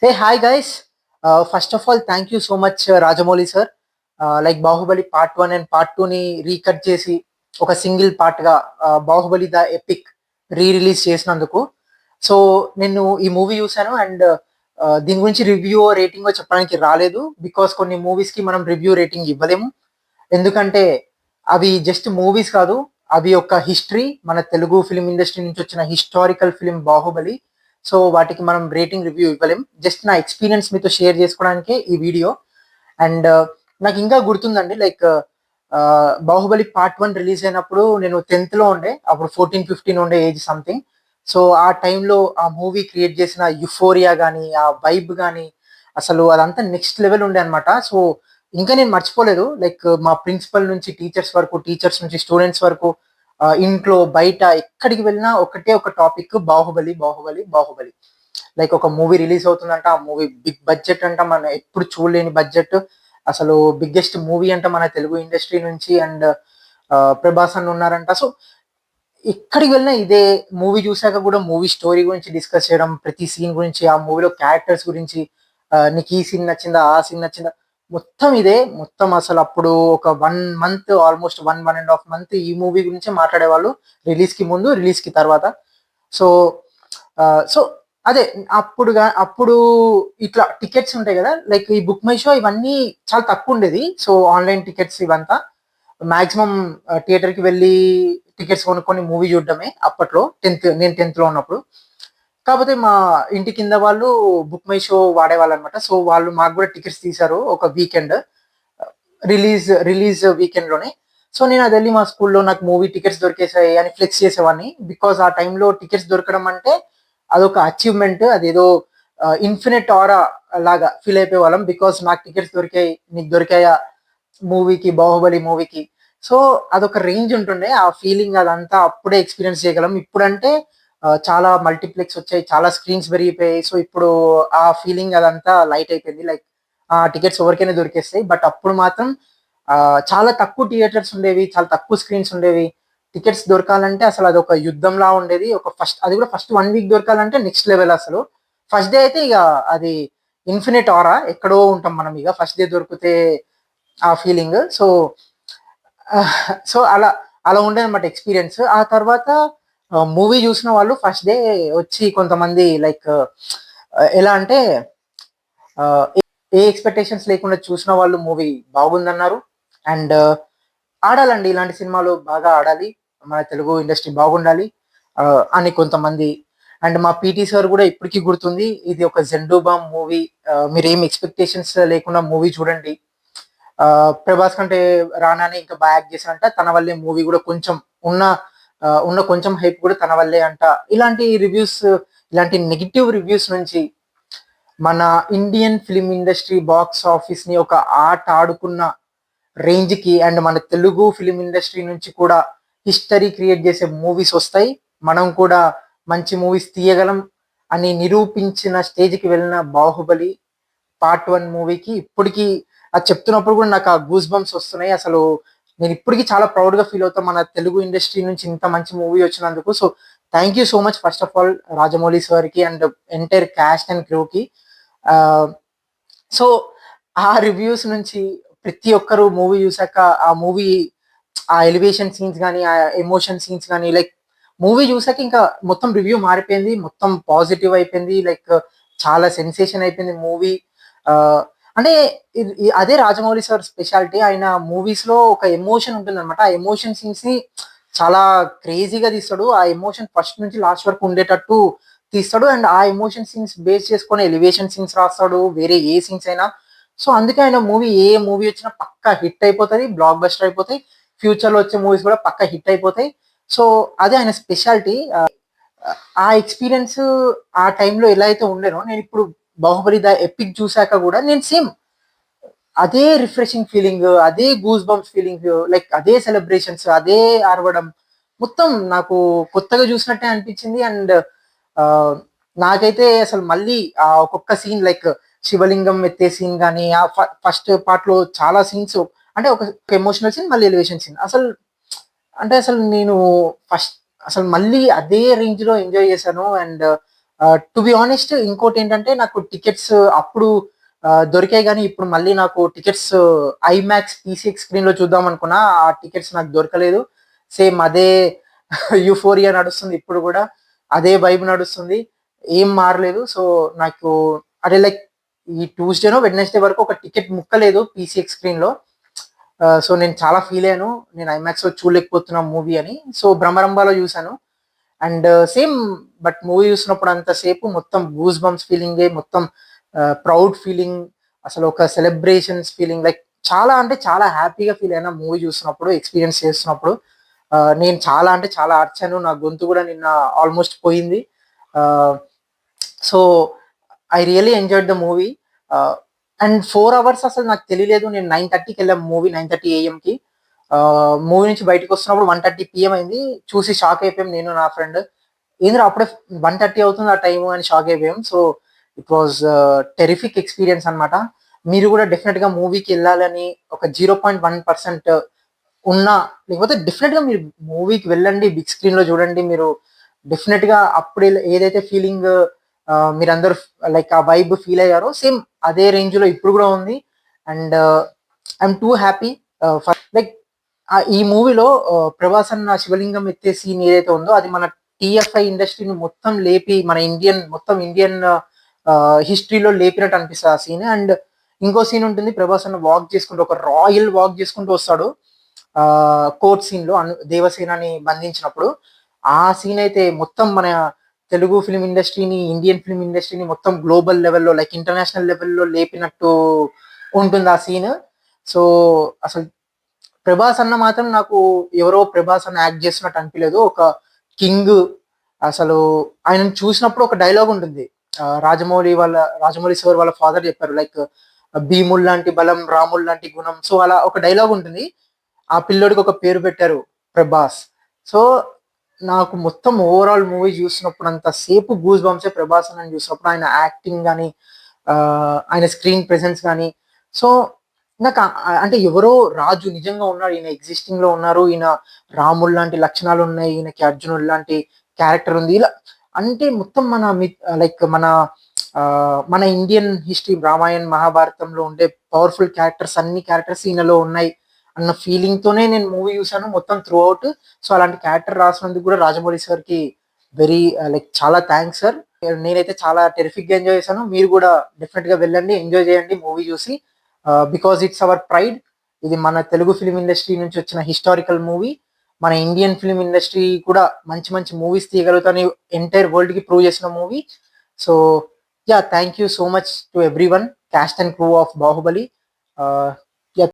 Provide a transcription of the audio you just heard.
Hey, hi guys. First of all, thank you so much, Rajamouli sir. Like Bahubali Part 1 and Part 2 ని recut చేసి ఒక single పార్ట్గా Baahubali the epic release చేసినందుకు. So నేను ఈ movie చూశాను అండ్ దీని గురించి రివ్యూ రేటింగ్ చెప్పడానికి రాలేదు. బికాస్ కొన్ని మూవీస్కి మనం రివ్యూ రేటింగ్ ఇవ్వలేము. ఎందుకంటే అవి జస్ట్ మూవీస్ కాదు, అవి ఒక హిస్టరీ, మన తెలుగు ఫిలిం ఇండస్ట్రీ నుంచి వచ్చిన హిస్టారికల్ ఫిలిం బాహుబలి. సో వాటికి మనం రేటింగ్ రివ్యూ ఇవ్వలేం. జస్ట్ నా ఎక్స్పీరియన్స్ మీతో షేర్ చేసుకోవడానికే ఈ వీడియో. అండ్ నాకు ఇంకా గుర్తుందండి, లైక్ బాహుబలి పార్ట్ 1 రిలీజ్ అయినప్పుడు నేను 10th లో ఉండే, అప్పుడు 14-15 ఉండే ఏజ్ సంథింగ్. సో ఆ టైంలో ఆ మూవీ క్రియేట్ చేసిన యుఫోరియా కానీ, ఆ వైబ్ కానీ, అసలు అదంతా నెక్స్ట్ లెవెల్ ఉండే అనమాట. సో ఇంకా నేను మర్చిపోలేదు. లైక్ మా ప్రిన్సిపల్ నుంచి టీచర్స్ వరకు, టీచర్స్ నుంచి స్టూడెంట్స్ వరకు, ఇంట్లో బయట ఎక్కడికి వెళ్ళినా ఒకటే ఒక టాపిక్, బాహుబలి బాహుబలి బాహుబలి. లైక్ ఒక మూవీ రిలీజ్ అవుతుందంట, ఆ మూవీ బిగ్ బడ్జెట్ అంట, మన ఎప్పుడు చూడలేని బడ్జెట్, అసలు బిగ్గెస్ట్ మూవీ అంట మన తెలుగు ఇండస్ట్రీ నుంచి. అండ్ ప్రభాస్ అన్న ఉన్నారంట. సో ఎక్కడికి వెళ్ళినా ఇదే. మూవీ చూసాక కూడా మూవీ స్టోరీ గురించి డిస్కస్ చేయడం, ప్రతి సీన్ గురించి, ఆ మూవీలో క్యారెక్టర్స్ గురించి, నీకు ఈ సీన్ నచ్చిందా, ఆ సీన్ నచ్చిందా, మొత్తం ఇదే. మొత్తం అసలు అప్పుడు ఒక 1 మంత్, ఆల్మోస్ట్ 1-1.5 మంత్ ఈ మూవీ గురించి మాట్లాడేవాళ్ళు, రిలీజ్కి ముందు, రిలీజ్కి తర్వాత. సో సో అదే అప్పుడు ఇట్లా టికెట్స్ ఉంటాయి కదా, లైక్ ఈ బుక్ మై షో ఇవన్నీ చాలా తక్కువ ఉండేది. సో ఆన్లైన్ టికెట్స్ ఇవంతా మాక్సిమం థియేటర్కి వెళ్ళి టికెట్స్ కొనుక్కొని మూవీ చూడడమే అప్పట్లో. నేను 10th లో ఉన్నప్పుడు. కాకపోతే మా ఇంటి కింద వాళ్ళు బుక్ మై షో వాడేవాళ్ళు అనమాట. సో వాళ్ళు మాకు కూడా టికెట్స్ తీశారు ఒక వీకెండ్, రిలీజ్ వీకెండ్ లోనే. సో నేను అది వెళ్ళి మా స్కూల్లో నాకు మూవీ టికెట్స్ దొరికేసాయి అని ఫ్లెక్స్ చేసేవాడిని. బికాస్ ఆ టైంలో టికెట్స్ దొరకడం అంటే అదొక అచీవ్మెంట్, అదేదో ఇన్ఫినిట్ ఆరా లాగా ఫీల్ అయిపోయే వాళ్ళం. బికాస్ నాకు టికెట్స్ దొరికాయి, నీకు దొరికాయా మూవీకి, బాహుబలి మూవీకి. సో అదొక రేంజ్ ఉంటుండే ఆ ఫీలింగ్. అదంతా అప్పుడే ఎక్స్పీరియన్స్ చేయగలం. ఇప్పుడంటే చాలా మల్టీప్లెక్స్ వచ్చాయి, చాలా స్క్రీన్స్ పెరిగిపోయాయి. సో ఇప్పుడు ఆ ఫీలింగ్ అదంతా లైట్ అయిపోయింది. లైక్ ఆ టికెట్స్ ఎవరికైనా దొరికేస్తాయి. బట్ అప్పుడు మాత్రం చాలా తక్కువ థియేటర్స్ ఉండేవి, చాలా తక్కువ స్క్రీన్స్ ఉండేవి. టికెట్స్ దొరకాలంటే అసలు అదొక యుద్ధంలా ఉండేది. అది కూడా ఫస్ట్ 1 వీక్ దొరకాలంటే నెక్స్ట్ లెవెల్ అసలు. ఫస్ట్ డే అయితే ఇక అది ఇన్ఫినిట్ ఆరా, ఎక్కడో ఉంటాం మనం ఇక ఫస్ట్ డే దొరికితే ఆ ఫీలింగ్. సో సో అలా అలా ఉండే అనమాట ఎక్స్పీరియన్స్. ఆ తర్వాత మూవీ చూసిన వాళ్ళు ఫస్ట్ డే వచ్చి కొంతమంది లైక్ ఎలా అంటే ఆ, ఏ ఎక్స్పెక్టేషన్స్ లేకుండా చూసిన వాళ్ళు మూవీ బాగుందన్నారు. అండ్ ఆడాలండి, ఇలాంటి సినిమాలు బాగా ఆడాలి, మన తెలుగు ఇండస్ట్రీ బాగుండాలి ఆ, అని కొంతమంది. అండ్ మా పీటీ సార్ కూడా ఇప్పటికీ గుర్తుంది, ఇది ఒక జెండూబామ్ మూవీ, మీరు ఏం ఎక్స్పెక్టేషన్స్ లేకుండా మూవీ చూడండి. ప్రభాస్ కంటే రానానే ఇంకా బాగా యాక్ట్ చేశారంట, తన వల్లే మూవీ కూడా కొంచెం ఉన్న ఉన్న కొంచెం హైప్ కూడా తన వల్లే అంట. ఇలాంటి రివ్యూస్, ఇలాంటి నెగిటివ్ రివ్యూస్ నుంచి మన Indian film industry box office ని ఒక ఆట ఆడుకున్న రేంజ్ కి, అండ్ మన తెలుగు ఫిలిం ఇండస్ట్రీ నుంచి కూడా హిస్టరీ క్రియేట్ చేసే మూవీస్ వస్తాయి, మనం కూడా మంచి మూవీస్ తీయగలం అని నిరూపించిన స్టేజ్కి వెళ్ళిన బాహుబలి పార్ట్ 1 మూవీకి ఇప్పటికీ అది చెప్తున్నప్పుడు కూడా నాకు ఆ గూస్ బంప్స్ వస్తున్నాయి. అసలు నేను ఇప్పటికీ చాలా ప్రౌడ్ గా ఫీల్ అవుతాను, మన తెలుగు ఇండస్ట్రీ నుంచి ఇంత మంచి మూవీ వచ్చినందుకు. So thank you so much first of all Rajamouli సార్కి అండ్ ఎంటైర్ క్యాస్ట్ అండ్ క్రూకి. సో ఆ రివ్యూస్ నుంచి ప్రతి ఒక్కరు మూవీ చూసాక ఆ మూవీ, ఆ ఎలివేషన్ సీన్స్ కానీ, ఆ ఎమోషన్ సీన్స్ కానీ, లైక్ మూవీ చూసాక ఇంకా మొత్తం రివ్యూ మారిపోయింది, మొత్తం పాజిటివ్ అయిపోయింది. లైక్ చాలా సెన్సేషన్ అయిపోయింది మూవీ. అంటే అదే రాజమౌళి సార్ స్పెషాలిటీ. ఆయన మూవీస్ లో ఒక ఎమోషన్ ఉంటుంది అనమాట. ఆ ఎమోషన్ సీన్స్ ని చాలా క్రేజీగా తీస్తాడు. ఆ ఎమోషన్ ఫస్ట్ నుంచి లాస్ట్ వరకు ఉండేటట్టు తీస్తాడు. అండ్ ఆ ఎమోషన్ సీన్స్ బేస్ చేసుకొని ఎలివేషన్ సీన్స్ రాస్తాడు, వేరే ఏ సీన్స్ అయినా. సో అందుకే ఆయన ఏ మూవీ వచ్చినా పక్కా హిట్ అయిపోతుంది, బ్లాక్ బస్టర్ అయిపోతాయి. ఫ్యూచర్ లో వచ్చే మూవీస్ కూడా పక్కా హిట్ అయిపోతాయి. సో అదే ఆయన స్పెషాలిటీ. ఆ ఎక్స్పీరియన్స్ ఆ టైంలో ఎలా అయితే ఉండేనో, నేను ఇప్పుడు బాహుబలి ద ఎపిక్ చూసాక కూడా నేను సేమ్ అదే రిఫ్రెషింగ్ ఫీలింగ్, అదే గూస్ బంప్స్ ఫీలింగ్, లైక్ అదే సెలబ్రేషన్స్, అదే ఆర్వడం, మొత్తం నాకు కొత్తగా చూసినట్టే అనిపించింది. అండ్ నాకైతే అసలు మళ్ళీ ఆ ఒక్కొక్క సీన్, లైక్ శివలింగం ఎత్తే సీన్ కానీ, ఆ ఫస్ట్ పార్ట్ లో చాలా సీన్స్, అంటే ఒక ఎమోషనల్ సీన్, మళ్ళీ ఎలివేషన్ సీన్, అసలు అంటే అసలు నేను ఫస్ట్ అసలు మళ్ళీ అదే రేంజ్ లో ఎంజాయ్ చేశాను. అండ్ టు బి ఆనెస్ట్ ఇంకోటేంటంటే నాకు టికెట్స్ అప్పుడు దొరికాయి గానీ, ఇప్పుడు మళ్ళీ నాకు టికెట్స్ ఐమాక్స్ పీసీఎక్స్ స్క్రీన్‌లో చూద్దాం అనుకున్నా. ఆ టికెట్స్ నాకు దొరకలేదు. సేమ్ అదే యూఫోరియా నడుస్తుంది ఇప్పుడు గూడా. అదే వైబ్ నడుస్తుంది. ఏం మారలేదు. సో, నాకు అదే లైక్ ఈ ట్యూస్‌డేనో, వెడ్నెస్‌డే వరకు ఒక టికెట్ ముక్కలేదు పీసీఎక్స్ స్క్రీన్‌లో. సో, నేను చాలా ఫీల్ అయ్యాను. నేను ఐమాక్స్‌లో చూడలేకపోతున్నా మూవీ అని. సో, భ్రమరంబాలో చూసాను. అండ్ సేమ్ బట్ మూవీ చూసినప్పుడు అంతసేపు మొత్తం గూస్ బంప్స్ ఫీలింగే, మొత్తం ప్రౌడ్ ఫీలింగ్, అసలు ఒక సెలబ్రేషన్స్ ఫీలింగ్, లైక్ చాలా అంటే చాలా హ్యాపీగా ఫీల్ అయినా మూవీ చూసినప్పుడు, ఎక్స్పీరియన్స్ చేస్తున్నప్పుడు. నేను చాలా అంటే చాలా అరిచాను. నా గొంతు కూడా నిన్న ఆల్మోస్ట్ పోయింది. So I really enjoyed the movie. And 4 hours అసలు నాకు తెలియలేదు. నేను 9:30కి వెళ్ళాం మూవీ, 9:30 AM కి. మూవీ నుంచి బయటకు వస్తున్నప్పుడు 1:30 PM అయింది. చూసి షాక్ అయిపోయాం నేను నా ఫ్రెండ్. ఏందిరా అప్పుడే 1:30 అవుతుంది ఆ టైము అని షాక్ అయిపోయాం. So it was terrific experience అనమాట. మీరు కూడా డెఫినెట్గా మూవీకి వెళ్ళాలని ఒక 0.1% ఉన్నా, లేకపోతే డెఫినెట్గా మీరు మూవీకి వెళ్ళండి, బిగ్ స్క్రీన్ లో చూడండి. మీరు డెఫినెట్గా అప్పుడు ఏదైతే ఫీలింగ్ మీరందరూ లైక్ ఆ వైబ్ ఫీల్ అయ్యారో, సేమ్ అదే రేంజ్ లో ఇప్పుడు కూడా ఉంది. And I'm two happy for like ఈ మూవీలో ప్రభాస్ అన్న శివలింగం ఎత్తే సీన్ ఏదైతే ఉందో, అది మన టీఎఫ్ఐ ఇండస్ట్రీని మొత్తం లేపి, మన ఇండియన్ హిస్టరీలో లేపినట్టు అనిపిస్తుంది ఆ సీన్. అండ్ ఇంకో సీన్ ఉంటుంది, ప్రభాస్ అన్న వాక్ చేసుకుంటూ, ఒక రాయల్ వాక్ చేసుకుంటూ వస్తాడు కోర్ట్ సీన్ లో దేవసేనని బంధించినప్పుడు. ఆ సీన్ అయితే మొత్తం మన తెలుగు ఫిల్మ్ ఇండస్ట్రీని, ఇండియన్ ఫిల్మ్ ఇండస్ట్రీని మొత్తం గ్లోబల్ లెవెల్లో, లైక్ ఇంటర్నేషనల్ లెవెల్లో లేపినట్టు ఉంటుంది ఆ సీన్. సో అసలు ప్రభాస్ అన్న మాత్రం నాకు ఎవరో ప్రభాస్ అన్న యాక్ట్ చేస్తున్నట్టు అనిపించలేదు. ఒక కింగ్. అసలు ఆయనను చూసినప్పుడు ఒక డైలాగ్ ఉంటుంది. రాజమౌళి సార్ వాళ్ళ ఫాదర్ చెప్పారు, లైక్ భీముల్ లాంటి బలం, రాముల్ లాంటి గుణం. సో అలా ఒక డైలాగ్ ఉంటుంది. ఆ పిల్లోడికి ఒక పేరు పెట్టారు, ప్రభాస్. సో నాకు మొత్తం ఓవరాల్ మూవీ చూసినప్పుడు అంతసేపు గూస్ బంప్సే ప్రభాస్ అని చూసినప్పుడు. ఆయన యాక్టింగ్ కానీ, ఆయన స్క్రీన్ ప్రెసెన్స్ కానీ. సో నాకు అంటే ఎవరో రాజు నిజంగా ఉన్నాడు, ఈయన ఎగ్జిస్టింగ్ లో ఉన్నారు, ఈయన రాముడు లాంటి లక్షణాలు ఉన్నాయి, ఈయనకి అర్జునుడు లాంటి క్యారెక్టర్ ఉంది, ఇలా అంటే మొత్తం మన లైక్ మన ఇండియన్ హిస్టరీ, రామాయణ్ మహాభారతంలో ఉండే పవర్ఫుల్ క్యారెక్టర్స్, అన్ని క్యారెక్టర్స్ ఈయనలో ఉన్నాయి అన్న ఫీలింగ్ తోనే నేను మూవీ చూసాను మొత్తం త్రూ అవుట్. సో అలాంటి క్యారెక్టర్ రాసినందుకు కూడా రాజమౌళి సార్ కి వెరీ లైక్ చాలా థ్యాంక్స్ సార్. నేనైతే చాలా టెరిఫిక్ గా ఎంజాయ్ చేశాను. మీరు కూడా డెఫినెట్ గా వెళ్ళండి, ఎంజాయ్ చేయండి మూవీ చూసి. Because it's our pride. ఇది మన తెలుగు ఫిలిం ఇండస్ట్రీ నుంచి వచ్చిన హిస్టారికల్ మూవీ. మన ఇండియన్ ఫిలిం ఇండస్ట్రీ కూడా మంచి మంచి మూవీస్ తీయగలుగుతాని ఎంటైర్ వరల్డ్ కి ప్రూవ్ చేసిన movie. So yeah, thank you so much to every one, caste and crew of Baahubali.